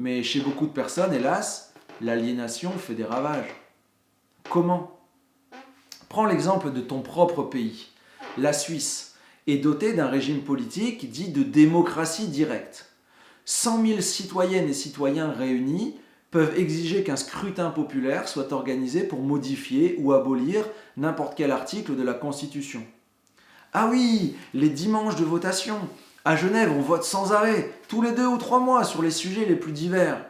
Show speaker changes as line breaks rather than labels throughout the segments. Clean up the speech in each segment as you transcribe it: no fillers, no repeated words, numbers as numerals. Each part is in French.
Mais chez beaucoup de personnes, hélas, l'aliénation fait des ravages. Comment? Prends l'exemple de ton propre pays. La Suisse est dotée d'un régime politique dit de démocratie directe. 100 000 citoyennes et citoyens réunis peuvent exiger qu'un scrutin populaire soit organisé pour modifier ou abolir n'importe quel article de la Constitution. Ah oui, les dimanches de votation. À Genève, on vote sans arrêt, tous les 2 ou 3 mois, sur les sujets les plus divers.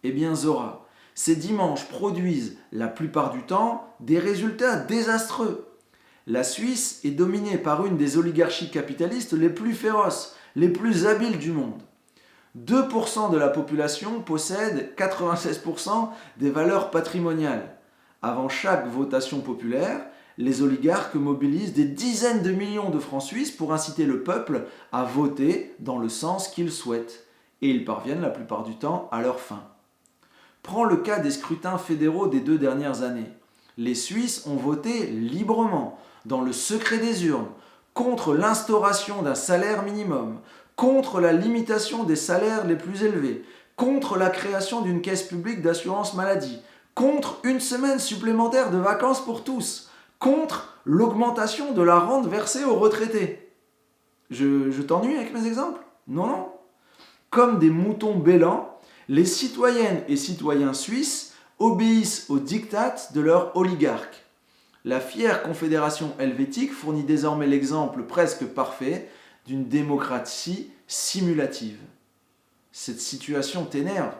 Eh bien, Zora, ces dimanches produisent, la plupart du temps, des résultats désastreux. La Suisse est dominée par une des oligarchies capitalistes les plus féroces, les plus habiles du monde. 2% de la population possède 96% des valeurs patrimoniales. Avant chaque votation populaire, les oligarques mobilisent des dizaines de millions de francs suisses pour inciter le peuple à voter dans le sens qu'ils souhaitent. Et ils parviennent la plupart du temps à leur fin. Prends le cas des scrutins fédéraux des 2 dernières années. Les Suisses ont voté librement, dans le secret des urnes, contre l'instauration d'un salaire minimum, contre la limitation des salaires les plus élevés, contre la création d'une caisse publique d'assurance maladie, contre une semaine supplémentaire de vacances pour tous, contre l'augmentation de la rente versée aux retraités. Je t'ennuie avec mes exemples? Non, non. Comme des moutons bêlants, les citoyennes et citoyens suisses obéissent aux diktats de leurs oligarques. La fière confédération helvétique fournit désormais l'exemple presque parfait d'une démocratie simulative. Cette situation t'énerve,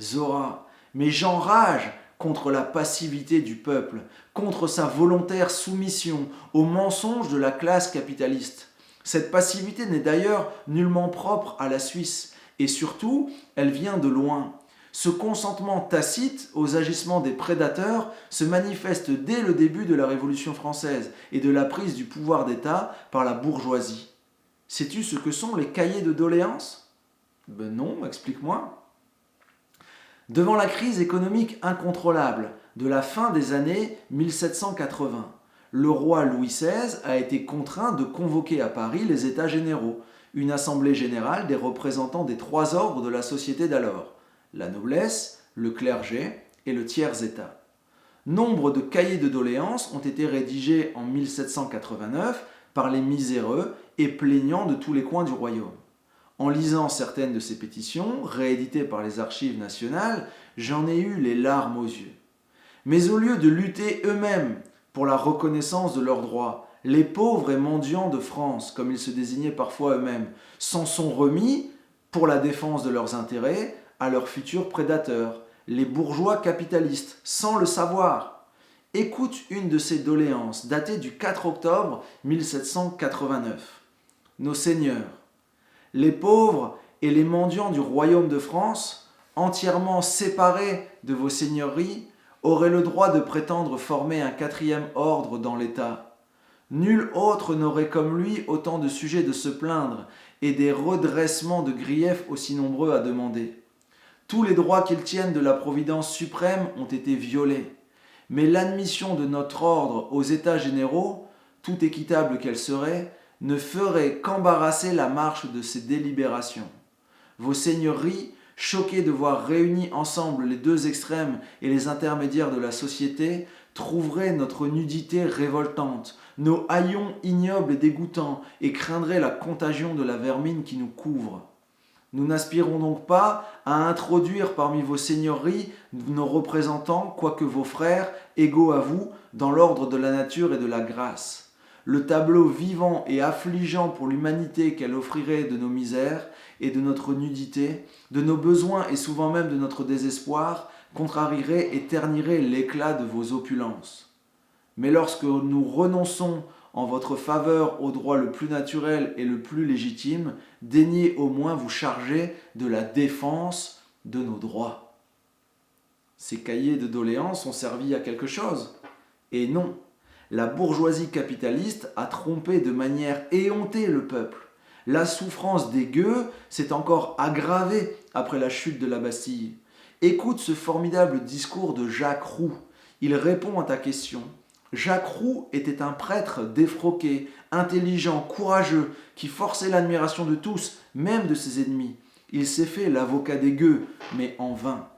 Zora, mais j'enrage contre la passivité du peuple, contre sa volontaire soumission aux mensonges de la classe capitaliste. Cette passivité n'est d'ailleurs nullement propre à la Suisse, et surtout, elle vient de loin. Ce consentement tacite aux agissements des prédateurs se manifeste dès le début de la Révolution française et de la prise du pouvoir d'État par la bourgeoisie. Sais-tu ce que sont les cahiers de doléances? Ben non, explique-moi. Devant la crise économique incontrôlable de la fin des années 1780, le roi Louis XVI a été contraint de convoquer à Paris les États généraux, une assemblée générale des représentants des 3 ordres de la société d'alors, la noblesse, le clergé et le tiers-état. Nombre de cahiers de doléances ont été rédigés en 1789 par les miséreux et plaignants de tous les coins du royaume. En lisant certaines de ces pétitions, rééditées par les archives nationales, j'en ai eu les larmes aux yeux. Mais au lieu de lutter eux-mêmes pour la reconnaissance de leurs droits, les pauvres et mendiants de France, comme ils se désignaient parfois eux-mêmes, s'en sont remis, pour la défense de leurs intérêts, à leurs futurs prédateurs, les bourgeois capitalistes, sans le savoir. Écoute une de ces doléances, datée du 4 octobre 1789. Nos seigneurs, les pauvres et les mendiants du royaume de France, entièrement séparés de vos seigneuries, auraient le droit de prétendre former un 4e ordre dans l'État. Nul autre n'aurait comme lui autant de sujets de se plaindre et des redressements de griefs aussi nombreux à demander. Tous les droits qu'ils tiennent de la providence suprême ont été violés. Mais l'admission de notre ordre aux États généraux, tout équitable qu'elle serait, ne ferait qu'embarrasser la marche de ces délibérations. Vos seigneuries, choquées de voir réunis ensemble les 2 extrêmes et les intermédiaires de la société, trouveraient notre nudité révoltante, nos haillons ignobles et dégoûtants, et craindraient la contagion de la vermine qui nous couvre. Nous n'aspirons donc pas à introduire parmi vos seigneuries nos représentants, quoique vos frères, égaux à vous, dans l'ordre de la nature et de la grâce. Le tableau vivant et affligeant pour l'humanité qu'elle offrirait de nos misères et de notre nudité, de nos besoins et souvent même de notre désespoir, contrarierait et ternirait l'éclat de vos opulences. Mais lorsque nous renonçons en votre faveur au droit le plus naturel et le plus légitime, daignez au moins vous charger de la défense de nos droits. Ces cahiers de doléances ont servi à quelque chose? Et non, la bourgeoisie capitaliste a trompé de manière éhontée le peuple. La souffrance des gueux s'est encore aggravée après la chute de la Bastille. Écoute ce formidable discours de Jacques Roux. Il répond à ta question. Jacques Roux était un prêtre défroqué, intelligent, courageux, qui forçait l'admiration de tous, même de ses ennemis. Il s'est fait l'avocat des gueux, mais en vain.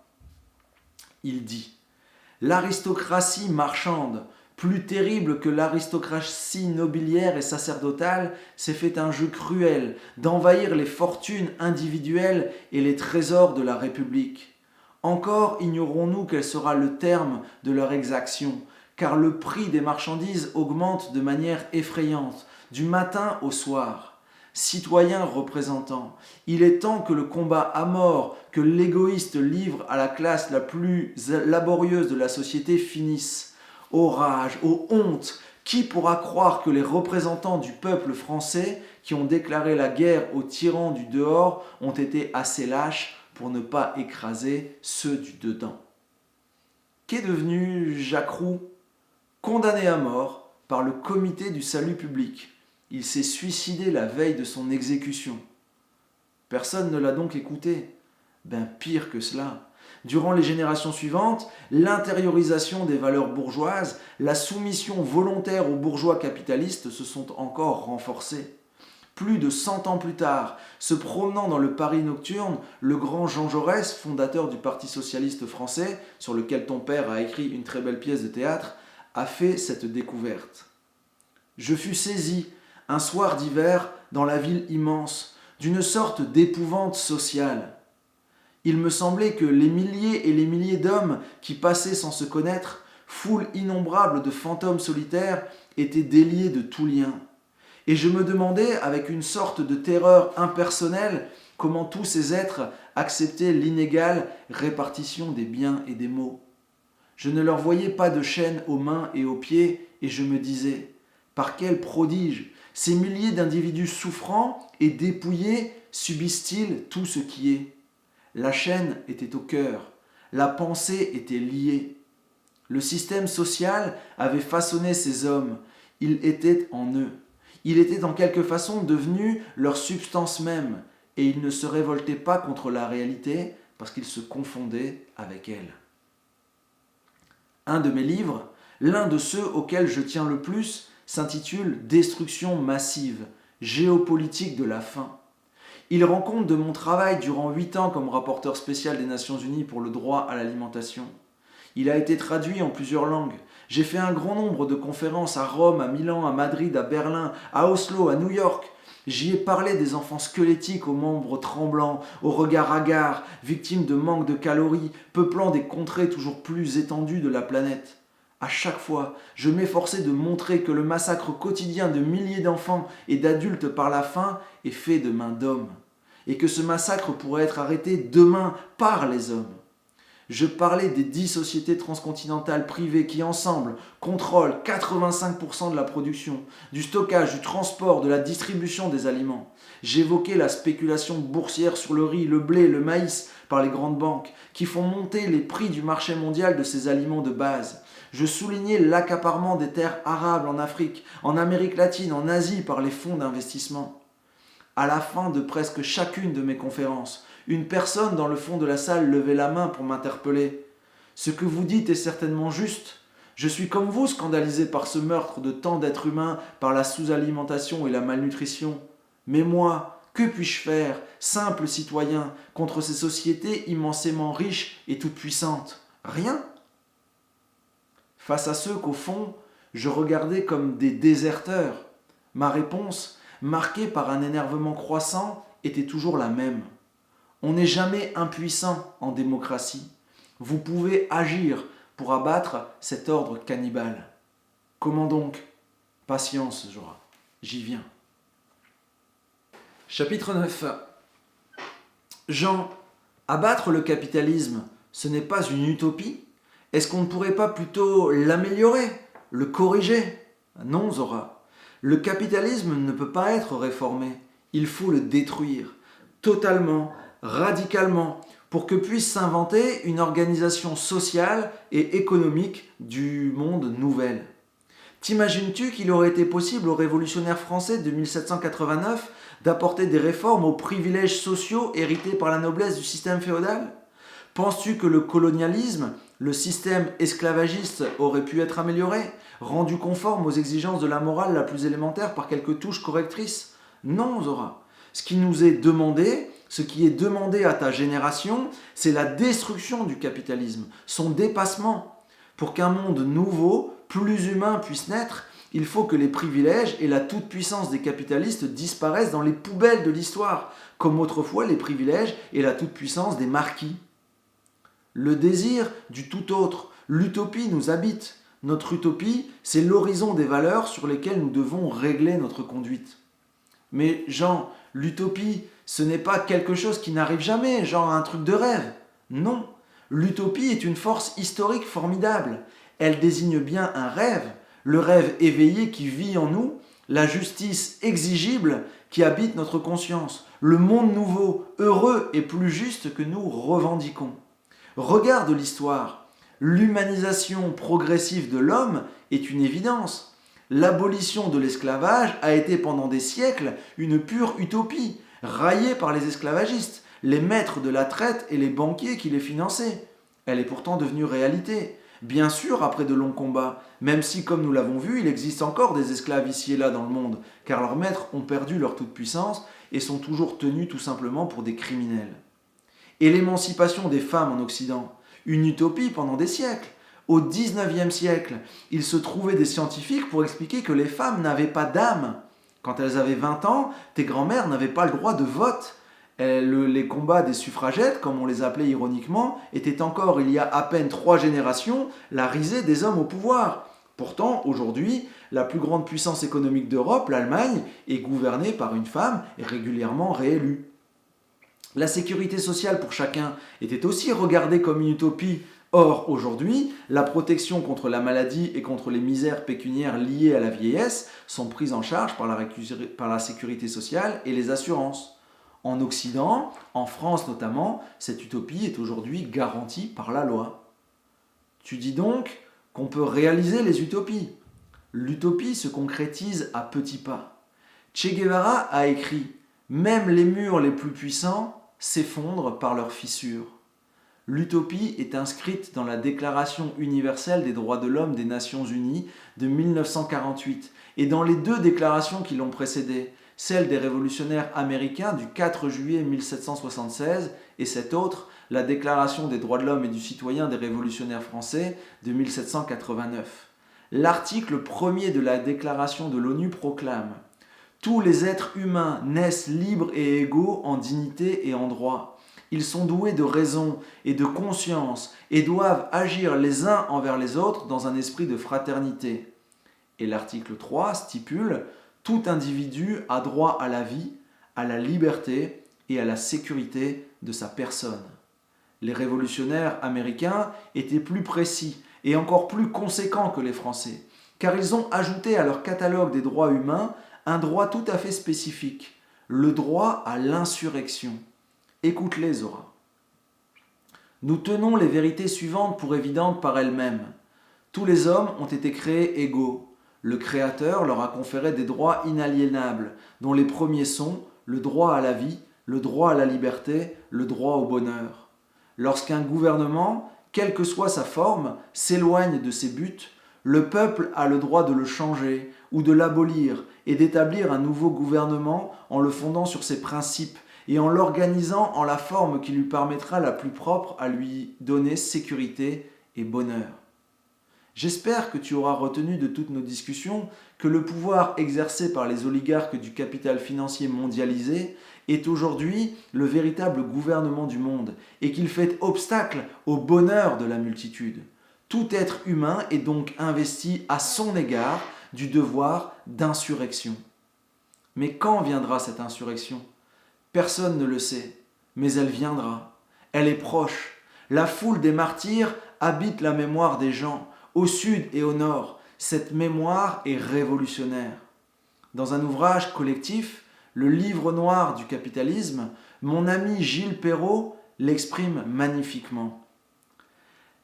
Il dit « L'aristocratie marchande, plus terrible que l'aristocratie nobiliaire et sacerdotale, s'est fait un jeu cruel d'envahir les fortunes individuelles et les trésors de la République. Encore ignorons-nous quel sera le terme de leur exaction, car le prix des marchandises augmente de manière effrayante, du matin au soir. Citoyens représentants, il est temps que le combat à mort que l'égoïste livre à la classe la plus laborieuse de la société finisse. Ô rage, ô honte, qui pourra croire que les représentants du peuple français qui ont déclaré la guerre aux tyrans du dehors ont été assez lâches pour ne pas écraser ceux du dedans? Qu'est devenu Jacques Roux? Condamné à mort par le comité du salut public. Il s'est suicidé la veille de son exécution. Personne ne l'a donc écouté. Ben pire que cela. Durant les générations suivantes, l'intériorisation des valeurs bourgeoises, la soumission volontaire aux bourgeois capitalistes se sont encore renforcées. Plus de 100 ans plus tard, se promenant dans le Paris nocturne, le grand Jean Jaurès, fondateur du Parti socialiste français, sur lequel ton père a écrit une très belle pièce de théâtre, a fait cette découverte. Je fus saisi, un soir d'hiver, dans la ville immense, d'une sorte d'épouvante sociale. Il me semblait que les milliers et les milliers d'hommes qui passaient sans se connaître, foule innombrable de fantômes solitaires, étaient déliés de tout lien. Et je me demandais, avec une sorte de terreur impersonnelle, comment tous ces êtres acceptaient l'inégale répartition des biens et des maux. Je ne leur voyais pas de chaînes aux mains et aux pieds, et je me disais, par quel prodige ces milliers d'individus souffrants et dépouillés subissent-ils tout ce qui est? La chaîne était au cœur, la pensée était liée. Le système social avait façonné ces hommes, il était en eux. Il était en quelque façon devenu leur substance même, et ils ne se révoltaient pas contre la réalité parce qu'ils se confondaient avec elle. Un de mes livres, l'un de ceux auxquels je tiens le plus, s'intitule « Destruction massive, géopolitique de la faim ». Il rend compte de mon travail durant 8 ans comme rapporteur spécial des Nations Unies pour le droit à l'alimentation. Il a été traduit en plusieurs langues. J'ai fait un grand nombre de conférences à Rome, à Milan, à Madrid, à Berlin, à Oslo, à New York. J'y ai parlé des enfants squelettiques aux membres tremblants, aux regards hagards, victimes de manque de calories, peuplant des contrées toujours plus étendues de la planète. À chaque fois, je m'efforçais de montrer que le massacre quotidien de milliers d'enfants et d'adultes par la faim est fait de mains d'hommes, et que ce massacre pourrait être arrêté demain par les hommes. Je parlais des 10 sociétés transcontinentales privées qui, ensemble, contrôlent 85% de la production, du stockage, du transport, de la distribution des aliments. J'évoquais la spéculation boursière sur le riz, le blé, le maïs par les grandes banques, qui font monter les prix du marché mondial de ces aliments de base. Je soulignais l'accaparement des terres arables en Afrique, en Amérique latine, en Asie par les fonds d'investissement. À la fin de presque chacune de mes conférences, une personne dans le fond de la salle levait la main pour m'interpeller. « Ce que vous dites est certainement juste. Je suis comme vous scandalisé par ce meurtre de tant d'êtres humains par la sous-alimentation et la malnutrition. Mais moi, que puis-je faire, simple citoyen, contre ces sociétés immensément riches et toutes puissantes? Rien. » Face à ceux qu'au fond, je regardais comme des déserteurs, ma réponse, marquée par un énervement croissant, était toujours la même. On n'est jamais impuissant en démocratie. Vous pouvez agir pour abattre cet ordre cannibale. Comment donc? Patience, Jorat. J'y viens. Chapitre 9. Jean, abattre le capitalisme, ce n'est pas une utopie? Est-ce qu'on ne pourrait pas plutôt l'améliorer, le corriger? Non, Zora. Le capitalisme ne peut pas être réformé. Il faut le détruire, totalement, radicalement, pour que puisse s'inventer une organisation sociale et économique du monde nouvelle. T'imagines-tu qu'il aurait été possible aux révolutionnaires français de 1789 d'apporter des réformes aux privilèges sociaux hérités par la noblesse du système féodal? Penses-tu que le colonialisme, le système esclavagiste, aurait pu être amélioré, rendu conforme aux exigences de la morale la plus élémentaire par quelques touches correctrices? Non, Zora. Ce qui nous est demandé, Ce qui est demandé à ta génération, c'est la destruction du capitalisme, son dépassement. Pour qu'un monde nouveau, plus humain puisse naître, il faut que les privilèges et la toute-puissance des capitalistes disparaissent dans les poubelles de l'histoire, comme autrefois les privilèges et la toute-puissance des marquis. Le désir du tout autre, l'utopie nous habite. Notre utopie, c'est l'horizon des valeurs sur lesquelles nous devons régler notre conduite. Mais Jean, l'utopie, ce n'est pas quelque chose qui n'arrive jamais, genre un truc de rêve. Non, l'utopie est une force historique formidable. Elle désigne bien un rêve, le rêve éveillé qui vit en nous, la justice exigible qui habite notre conscience, le monde nouveau, heureux et plus juste que nous revendiquons. Regarde l'histoire. L'humanisation progressive de l'homme est une évidence. L'abolition de l'esclavage a été pendant des siècles une pure utopie, raillée par les esclavagistes, les maîtres de la traite et les banquiers qui les finançaient. Elle est pourtant devenue réalité. Bien sûr, après de longs combats, même si, comme nous l'avons vu, il existe encore des esclaves ici et là dans le monde, car leurs maîtres ont perdu leur toute-puissance et sont toujours tenus tout simplement pour des criminels. Et l'émancipation des femmes en Occident, une utopie pendant des siècles. Au XIXe siècle, il se trouvait des scientifiques pour expliquer que les femmes n'avaient pas d'âme. Quand elles avaient 20 ans, tes grands-mères n'avaient pas le droit de vote. Les combats des suffragettes, comme on les appelait ironiquement, étaient encore, il y a à peine 3 générations, la risée des hommes au pouvoir. Pourtant, aujourd'hui, la plus grande puissance économique d'Europe, l'Allemagne, est gouvernée par une femme et régulièrement réélue. La sécurité sociale pour chacun était aussi regardée comme une utopie. Or, aujourd'hui, la protection contre la maladie et contre les misères pécuniaires liées à la vieillesse sont prises en charge par la sécurité sociale et les assurances. En Occident, en France notamment, cette utopie est aujourd'hui garantie par la loi. Tu dis donc qu'on peut réaliser les utopies. L'utopie se concrétise à petits pas. Che Guevara a écrit « Même les murs les plus puissants s'effondrent par leurs fissures ». L'utopie est inscrite dans la Déclaration universelle des droits de l'homme des Nations unies de 1948 et dans les 2 déclarations qui l'ont précédée, celle des révolutionnaires américains du 4 juillet 1776 et cette autre, la Déclaration des droits de l'homme et du citoyen des révolutionnaires français de 1789. L'article 1er de la Déclaration de l'ONU proclame « Tous les êtres humains naissent libres et égaux en dignité et en droit. Ils sont doués de raison et de conscience et doivent agir les uns envers les autres dans un esprit de fraternité. » Et l'article 3 stipule « Tout individu a droit à la vie, à la liberté et à la sécurité de sa personne. » Les révolutionnaires américains étaient plus précis et encore plus conséquents que les Français, car ils ont ajouté à leur catalogue des droits humains un droit tout à fait spécifique, le droit à l'insurrection. Écoute-les, Zora. Nous tenons les vérités suivantes pour évidentes par elles-mêmes. Tous les hommes ont été créés égaux. Le Créateur leur a conféré des droits inaliénables, dont les premiers sont le droit à la vie, le droit à la liberté, le droit au bonheur. Lorsqu'un gouvernement, quelle que soit sa forme, s'éloigne de ses buts, le peuple a le droit de le changer ou de l'abolir et d'établir un nouveau gouvernement en le fondant sur ses principes et en l'organisant en la forme qui lui permettra la plus propre à lui donner sécurité et bonheur. J'espère que tu auras retenu de toutes nos discussions que le pouvoir exercé par les oligarques du capital financier mondialisé est aujourd'hui le véritable gouvernement du monde et qu'il fait obstacle au bonheur de la multitude. Tout être humain est donc investi à son égard du devoir d'insurrection. Mais quand viendra cette insurrection ? Personne ne le sait, mais elle viendra. Elle est proche. La foule des martyrs habite la mémoire des gens, au sud et au nord. Cette mémoire est révolutionnaire. Dans un ouvrage collectif, le livre noir du capitalisme, mon ami Gilles Perrault l'exprime magnifiquement.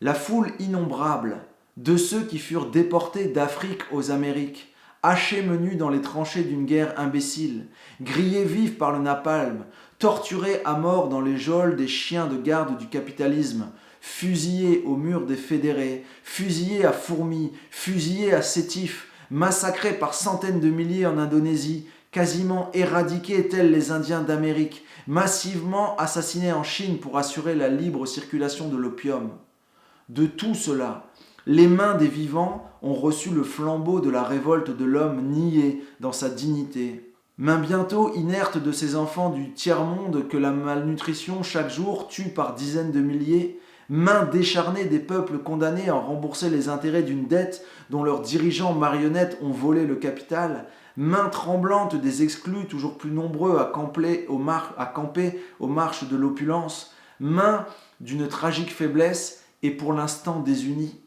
La foule innombrable de ceux qui furent déportés d'Afrique aux Amériques, hachés menus dans les tranchées d'une guerre imbécile, grillés vifs par le napalm, torturés à mort dans les geôles des chiens de garde du capitalisme, fusillés au mur des fédérés, fusillés à Fourmi, fusillés à Sétif, massacrés par centaines de milliers en Indonésie, quasiment éradiqués tels les Indiens d'Amérique, massivement assassinés en Chine pour assurer la libre circulation de l'opium. De tout cela, les mains des vivants ont reçu le flambeau de la révolte de l'homme nié dans sa dignité. Mains bientôt inertes de ces enfants du tiers-monde que la malnutrition chaque jour tue par dizaines de milliers, mains décharnées des peuples condamnés à rembourser les intérêts d'une dette dont leurs dirigeants marionnettes ont volé le capital, mains tremblantes des exclus toujours plus nombreux à camper aux marches de l'opulence, mains d'une tragique faiblesse et pour l'instant désunies.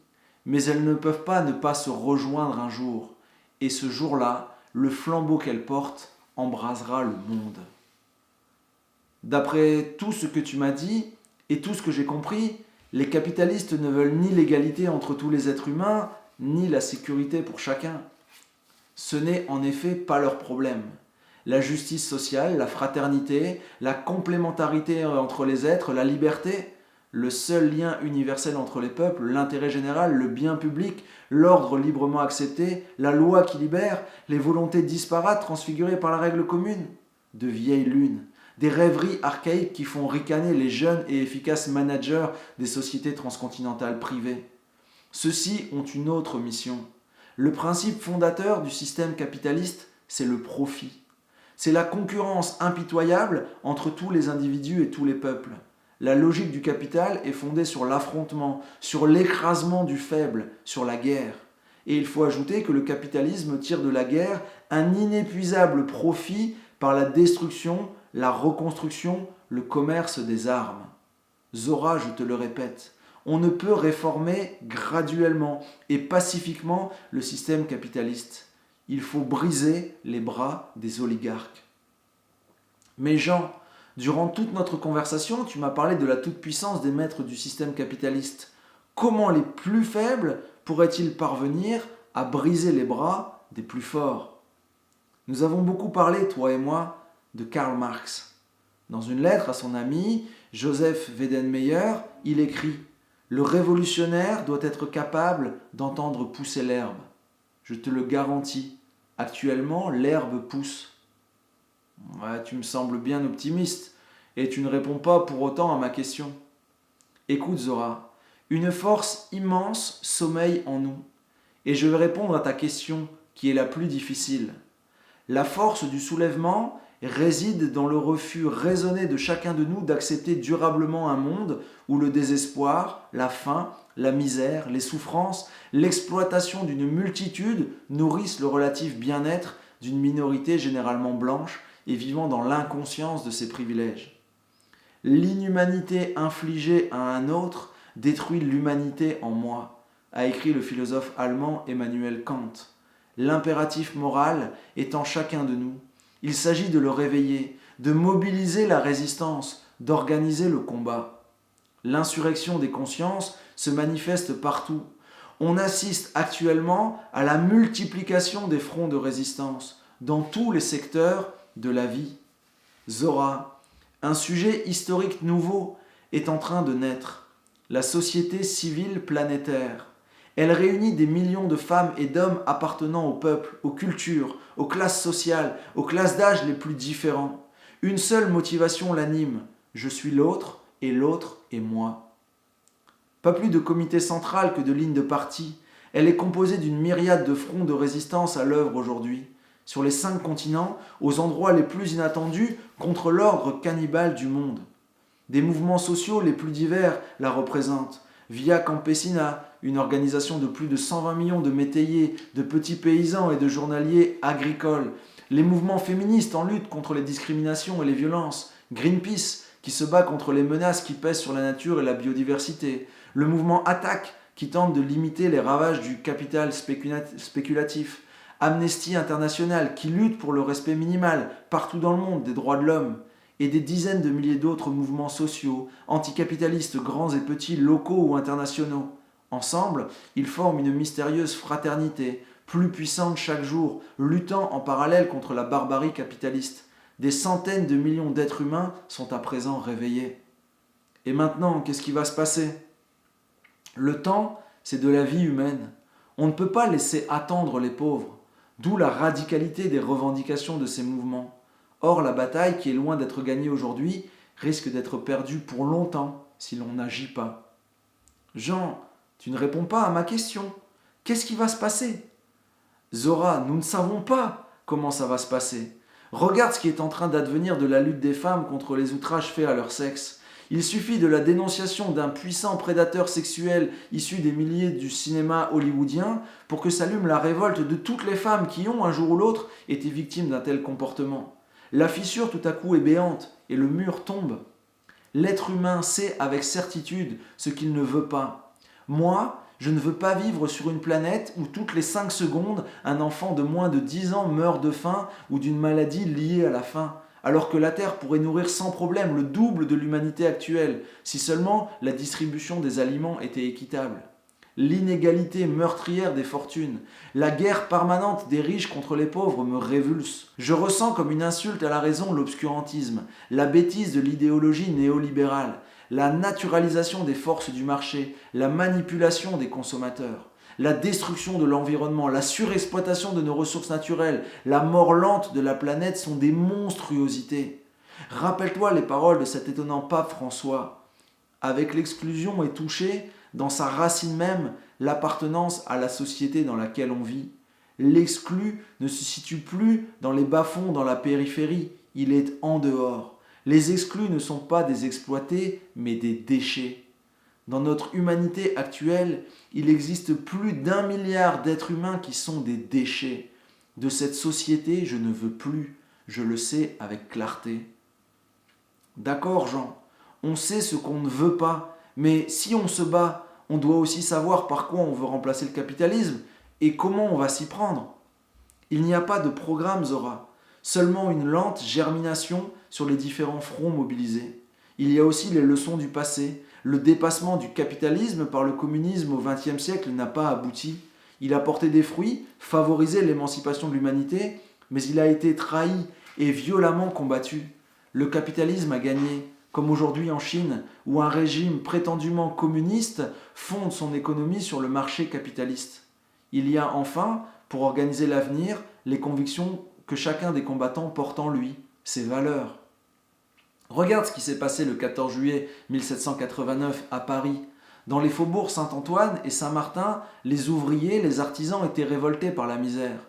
Mais elles ne peuvent pas ne pas se rejoindre un jour. Et ce jour-là, le flambeau qu'elles portent embrasera le monde. D'après tout ce que tu m'as dit et tout ce que j'ai compris, les capitalistes ne veulent ni l'égalité entre tous les êtres humains, ni la sécurité pour chacun. Ce n'est en effet pas leur problème. La justice sociale, la fraternité, la complémentarité entre les êtres, la liberté, le seul lien universel entre les peuples, l'intérêt général, le bien public, l'ordre librement accepté, la loi qui libère, les volontés disparates transfigurées par la règle commune. De vieilles lunes, des rêveries archaïques qui font ricaner les jeunes et efficaces managers des sociétés transcontinentales privées. Ceux-ci ont une autre mission. Le principe fondateur du système capitaliste, c'est le profit. C'est la concurrence impitoyable entre tous les individus et tous les peuples. La logique du capital est fondée sur l'affrontement, sur l'écrasement du faible, sur la guerre. Et il faut ajouter que le capitalisme tire de la guerre un inépuisable profit par la destruction, la reconstruction, le commerce des armes. Zora, je te le répète, on ne peut réformer graduellement et pacifiquement le système capitaliste. Il faut briser les bras des oligarques. Mais Jean, durant toute notre conversation, tu m'as parlé de la toute-puissance des maîtres du système capitaliste. Comment les plus faibles pourraient-ils parvenir à briser les bras des plus forts ? Nous avons beaucoup parlé, toi et moi, de Karl Marx. Dans une lettre à son ami, Joseph Weidenmeyer, il écrit « Le révolutionnaire doit être capable d'entendre pousser l'herbe. Je te le garantis, actuellement l'herbe pousse. » Ouais, tu me sembles bien optimiste et tu ne réponds pas pour autant à ma question. Écoute Zora, une force immense sommeille en nous et je vais répondre à ta question qui est la plus difficile. La force du soulèvement réside dans le refus raisonné de chacun de nous d'accepter durablement un monde où le désespoir, la faim, la misère, les souffrances, l'exploitation d'une multitude nourrissent le relatif bien-être d'une minorité généralement blanche et vivant dans l'inconscience de ses privilèges. L'inhumanité infligée à un autre détruit l'humanité en moi, a écrit le philosophe allemand Emmanuel Kant. L'impératif moral est en chacun de nous. Il s'agit de le réveiller, de mobiliser la résistance, d'organiser le combat. L'insurrection des consciences se manifeste partout. On assiste actuellement à la multiplication des fronts de résistance dans tous les secteurs de la vie. Zora, un sujet historique nouveau est en train de naître. La société civile planétaire. Elle réunit des millions de femmes et d'hommes appartenant au peuple, aux cultures, aux classes sociales, aux classes d'âge les plus différents. Une seule motivation l'anime. Je suis l'autre et l'autre est moi. Pas plus de comité central que de lignes de parti. Elle est composée d'une myriade de fronts de résistance à l'œuvre aujourd'hui. Sur les 5 continents, aux endroits les plus inattendus, contre l'ordre cannibale du monde. Des mouvements sociaux les plus divers la représentent. Via Campesina, une organisation de plus de 120 millions de métayers, de petits paysans et de journaliers agricoles. Les mouvements féministes en lutte contre les discriminations et les violences. Greenpeace, qui se bat contre les menaces qui pèsent sur la nature et la biodiversité. Le mouvement Attaque, qui tente de limiter les ravages du capital spéculatif. Amnesty International, qui lutte pour le respect minimal, partout dans le monde, des droits de l'homme. Et des dizaines de milliers d'autres mouvements sociaux, anticapitalistes grands et petits, locaux ou internationaux. Ensemble, ils forment une mystérieuse fraternité, plus puissante chaque jour, luttant en parallèle contre la barbarie capitaliste. Des centaines de millions d'êtres humains sont à présent réveillés. Et maintenant, qu'est-ce qui va se passer ? Le temps, c'est de la vie humaine. On ne peut pas laisser attendre les pauvres. D'où la radicalité des revendications de ces mouvements. Or, la bataille, qui est loin d'être gagnée aujourd'hui, risque d'être perdue pour longtemps si l'on n'agit pas. Jean, tu ne réponds pas à ma question. Qu'est-ce qui va se passer? Zora, nous ne savons pas comment ça va se passer. Regarde ce qui est en train d'advenir de la lutte des femmes contre les outrages faits à leur sexe. Il suffit de la dénonciation d'un puissant prédateur sexuel issu des milliers du cinéma hollywoodien pour que s'allume la révolte de toutes les femmes qui ont, un jour ou l'autre, été victimes d'un tel comportement. La fissure tout à coup est béante et le mur tombe. L'être humain sait avec certitude ce qu'il ne veut pas. Moi, je ne veux pas vivre sur une planète où toutes les 5 secondes, un enfant de moins de 10 ans meurt de faim ou d'une maladie liée à la faim, alors que la Terre pourrait nourrir sans problème le double de l'humanité actuelle, si seulement la distribution des aliments était équitable. L'inégalité meurtrière des fortunes, la guerre permanente des riches contre les pauvres me révulse. Je ressens comme une insulte à la raison l'obscurantisme, la bêtise de l'idéologie néolibérale, la naturalisation des forces du marché, la manipulation des consommateurs, la destruction de l'environnement, la surexploitation de nos ressources naturelles, la mort lente de la planète sont des monstruosités. Rappelle-toi les paroles de cet étonnant pape François. Avec l'exclusion est touchée, dans sa racine même, l'appartenance à la société dans laquelle on vit. L'exclu ne se situe plus dans les bas-fonds, dans la périphérie, il est en dehors. Les exclus ne sont pas des exploités, mais des déchets. Dans notre humanité actuelle, il existe plus d'1 milliard d'êtres humains qui sont des déchets. De cette société, je ne veux plus, je le sais avec clarté. D'accord, Jean, on sait ce qu'on ne veut pas, mais si on se bat, on doit aussi savoir par quoi on veut remplacer le capitalisme et comment on va s'y prendre. Il n'y a pas de programme, Zora, seulement une lente germination sur les différents fronts mobilisés. Il y a aussi les leçons du passé. Le dépassement du capitalisme par le communisme au XXe siècle n'a pas abouti. Il a porté des fruits, favorisé l'émancipation de l'humanité, mais il a été trahi et violemment combattu. Le capitalisme a gagné, comme aujourd'hui en Chine, où un régime prétendument communiste fonde son économie sur le marché capitaliste. Il y a enfin, pour organiser l'avenir, les convictions que chacun des combattants porte en lui, ses valeurs. Regarde ce qui s'est passé le 14 juillet 1789 à Paris. Dans les faubourgs Saint-Antoine et Saint-Martin, les ouvriers, les artisans étaient révoltés par la misère.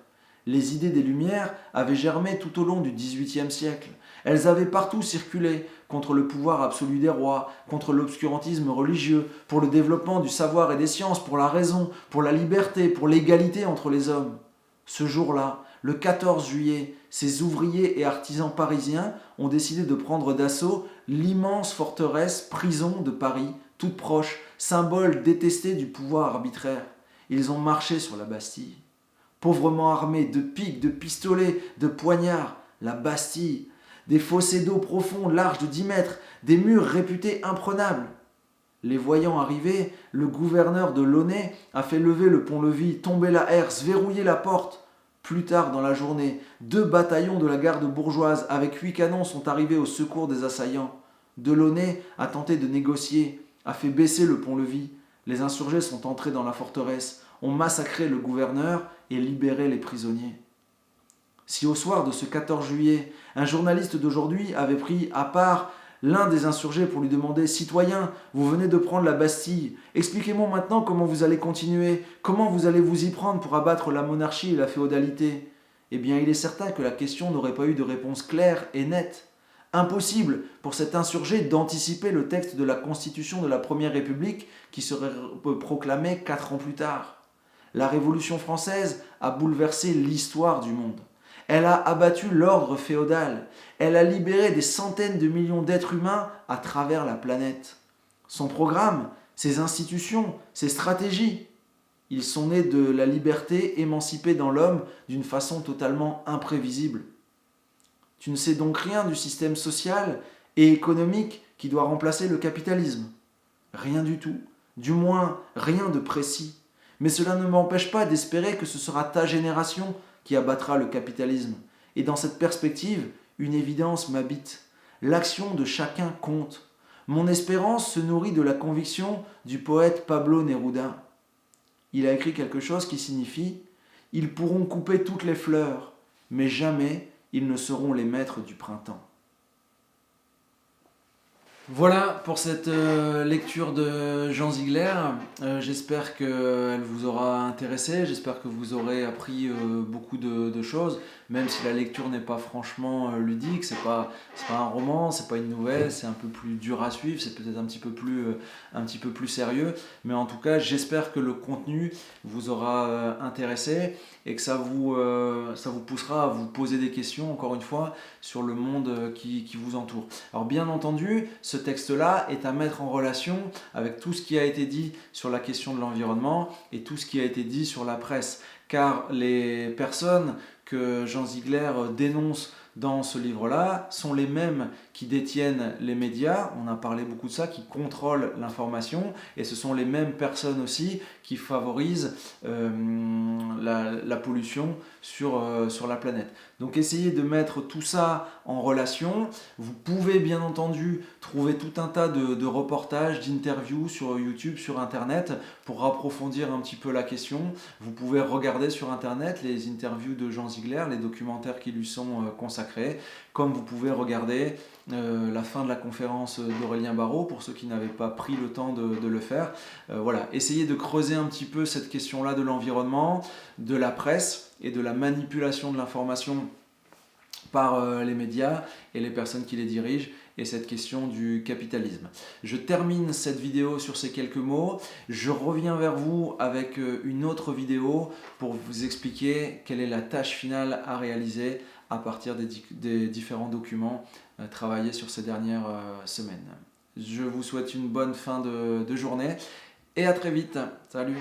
Les idées des Lumières avaient germé tout au long du XVIIIe siècle. Elles avaient partout circulé, contre le pouvoir absolu des rois, contre l'obscurantisme religieux, pour le développement du savoir et des sciences, pour la raison, pour la liberté, pour l'égalité entre les hommes. Ce jour-là, le 14 juillet, ces ouvriers et artisans parisiens ont décidé de prendre d'assaut l'immense forteresse prison de Paris, toute proche, symbole détesté du pouvoir arbitraire. Ils ont marché sur la Bastille. Pauvrement armés de piques, de pistolets, de poignards, la Bastille, des fossés d'eau profonds larges de 10 mètres, des murs réputés imprenables. Les voyant arriver, le gouverneur de Launay a fait lever le pont-levis, tomber la herse, verrouiller la porte. Plus tard dans la journée, 2 bataillons de la garde bourgeoise avec 8 canons sont arrivés au secours des assaillants. Delaunay a tenté de négocier, a fait baisser le pont-levis. Les insurgés sont entrés dans la forteresse, ont massacré le gouverneur et libéré les prisonniers. Si au soir de ce 14 juillet, un journaliste d'aujourd'hui avait pris à part l'un des insurgés pour lui demander « Citoyen, vous venez de prendre la Bastille, expliquez-moi maintenant comment vous allez continuer, comment vous allez vous y prendre pour abattre la monarchie et la féodalité ?» Eh bien, il est certain que la question n'aurait pas eu de réponse claire et nette. Impossible pour cet insurgé d'anticiper le texte de la Constitution de la Première République qui serait proclamé 4 ans plus tard. La Révolution française a bouleversé l'histoire du monde. Elle a abattu l'ordre féodal. Elle a libéré des centaines de millions d'êtres humains à travers la planète. Son programme, ses institutions, ses stratégies, ils sont nés de la liberté émancipée dans l'homme d'une façon totalement imprévisible. Tu ne sais donc rien du système social et économique qui doit remplacer le capitalisme. Rien du tout, du moins rien de précis. Mais cela ne m'empêche pas d'espérer que ce sera ta génération qui abattra le capitalisme. Et dans cette perspective, une évidence m'habite. L'action de chacun compte. Mon espérance se nourrit de la conviction du poète Pablo Neruda. Il a écrit quelque chose qui signifie « Ils pourront couper toutes les fleurs, mais jamais ils ne seront les maîtres du printemps. Voilà pour cette lecture de Jean Ziegler. J'espère qu'elle vous aura intéressé, j'espère que vous aurez appris beaucoup de choses, même si la lecture n'est pas franchement ludique, c'est pas un roman, c'est pas une nouvelle, c'est un peu plus dur à suivre, c'est peut-être un petit peu plus sérieux, mais en tout cas j'espère que le contenu vous aura intéressé et que ça vous poussera à vous poser des questions, encore une fois, sur le monde qui vous entoure. Alors bien entendu, ce texte-là est à mettre en relation avec tout ce qui a été dit sur la question de l'environnement et tout ce qui a été dit sur la presse. Car les personnes que Jean Ziegler dénonce dans ce livre-là sont les mêmes qui détiennent les médias, on a parlé beaucoup de ça, qui contrôlent l'information, et ce sont les mêmes personnes aussi qui favorisent la pollution sur la planète. Donc essayez de mettre tout ça en relation. Vous pouvez bien entendu trouver tout un tas de reportages, d'interviews sur YouTube, sur Internet, pour approfondir un petit peu la question. Vous pouvez regarder sur Internet les interviews de Jean Ziegler, les documentaires qui lui sont consacrés, comme vous pouvez regarder la fin de la conférence d'Aurélien Barraud, pour ceux qui n'avaient pas pris le temps de le faire. Voilà, essayez de creuser un petit peu cette question-là de l'environnement, de la presse et de la manipulation de l'information par les médias et les personnes qui les dirigent, et cette question du capitalisme. Je termine cette vidéo sur ces quelques mots. Je reviens vers vous avec une autre vidéo pour vous expliquer quelle est la tâche finale à réaliser à partir des différents documents travaillés sur ces dernières semaines. Je vous souhaite une bonne fin de journée et à très vite. Salut!